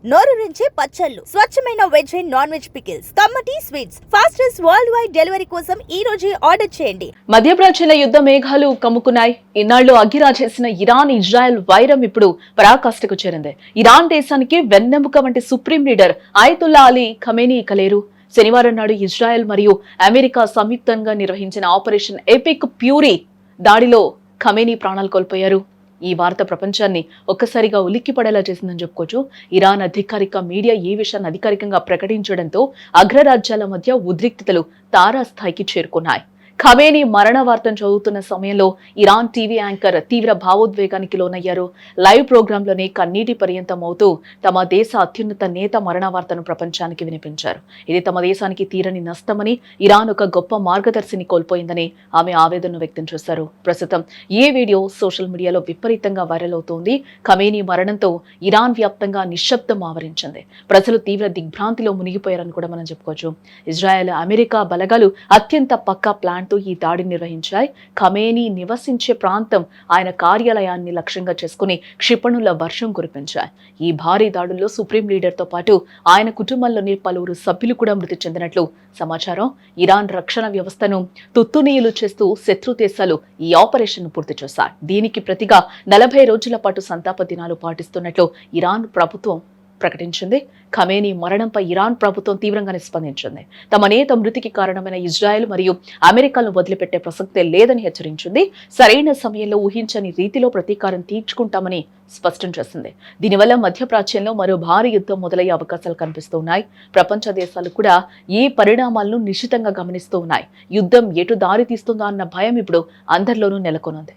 నోరూరించే పచ్చళ్ళు, స్వచ్ఛమైన veg and non veg pickles, కమ్మటి sweets, fastest world wide delivery కోసం ఈ రోజే ఆర్డర్ చేయండి. మధ్యప్రాచ్యంలో యుద్ధ మేఘాలు కమ్ముకున్నాయి. ఇన్నాళ్లు అగ్గిరాజేసిన ఇరాన్ ఇజ్రాయెల్ వైరం ఇప్పుడు పరాకాష్ఠకు చేరింది. ఇరాన్ దేశానికి వెన్నెముక వంటి supreme leader Ayatollah Ali Khamenei ఇక లేరు. శనివారం నాడు ఇజ్రాయెల్ మరియు అమెరికా సంయుక్తంగా నిర్వహించిన ఆపరేషన్ ఎపిక్ ప్యూరీ దాడిలో ఖమేనీ ప్రాణాలు కోల్పోయారు. ఈ వార్త ప్రపంచాన్ని ఒక్కసారిగా ఉలిక్కిపడేలా చేసిందని చెప్పుకోవచ్చు. ఇరాన్ అధికారిక మీడియా ఈ విషయాన్ని అధికారికంగా ప్రకటించడంతో అగ్రరాజ్యాల మధ్య ఉద్రిక్తతలు తారాస్థాయికి చేరుకున్నాయి. ఖమేనీ మరణ వార్తను చదువుతున్న సమయంలో ఇరాన్ టీవీ యాంకర్ తీవ్ర భావోద్వేగానికి లోనయ్యారు. లైవ్ ప్రోగ్రాంలోనే కన్నీటి పర్యంతం అవుతూ తమ దేశ అత్యున్నత నేత మరణ వార్తను ప్రపంచానికి వినిపించారు. ఇది తమ దేశానికి తీరని నష్టమని, ఇరాన్ ఒక గొప్ప మార్గదర్శిని కోల్పోయిందని ఆమె ఆవేదనను వ్యక్తం చేశారు. ప్రస్తుతం ఈ వీడియో సోషల్ మీడియాలో విపరీతంగా వైరల్ అవుతోంది. ఖమేనీ మరణంతో ఇరాన్ వ్యాప్తంగా నిశ్శబ్దం ఆవరించింది. ప్రజలు తీవ్ర దిగ్భ్రాంతిలో మునిగిపోయారని కూడా మనం చెప్పుకోవచ్చు. ఇజ్రాయెల్, అమెరికా బలగాలు అత్యంత పక్కా ప్లాన్ ఈ దాడి నిర్వహించాయి. ఖమేనీ నివసించే ప్రాంతం, ఆయన కార్యాలయాన్ని లక్ష్యంగా చేసుకుని క్షిపణుల వర్షం కురిపించాయి. ఈ భారీ దాడుల్లో సుప్రీం లీడర్ తో పాటు ఆయన కుటుంబంలోని పలువురు సభ్యులు కూడా మృతి చెందినట్లు సమాచారం. ఇరాన్ రక్షణ వ్యవస్థను తుత్తునీయులు చేస్తూ శత్రు దేశాలు ఈ ఆపరేషన్ పూర్తి చేశాయి. దీనికి ప్రతిగా 40 రోజుల పాటు సంతాప దినాలు పాటిస్తున్నట్లు ఇరాన్ ప్రభుత్వం ప్రకటించింది. ఖమేనీ మరణంపై ఇరాన్ ప్రభుత్వం తీవ్రంగానే స్పందించింది. తమ నేత మృతికి కారణమైన ఇజ్రాయెల్ మరియు అమెరికాలను వదిలిపెట్టే ప్రసక్తే లేదని హెచ్చరించింది. సరైన సమయంలో ఊహించని రీతిలో ప్రతీకారం తీర్చుకుంటామని స్పష్టం చేసింది. దీనివల్ల మధ్యప్రాచ్యంలో మరో భారీ యుద్ధం మొదలయ్యే అవకాశాలు కనిపిస్తున్నాయి. ప్రపంచ దేశాలు కూడా ఈ పరిణామాలను నిశితంగా గమనిస్తూ ఉన్నాయి. యుద్ధం ఎటు దారి తీస్తుందా అన్న భయం ఇప్పుడు అందరిలోనూ నెలకొనుంది.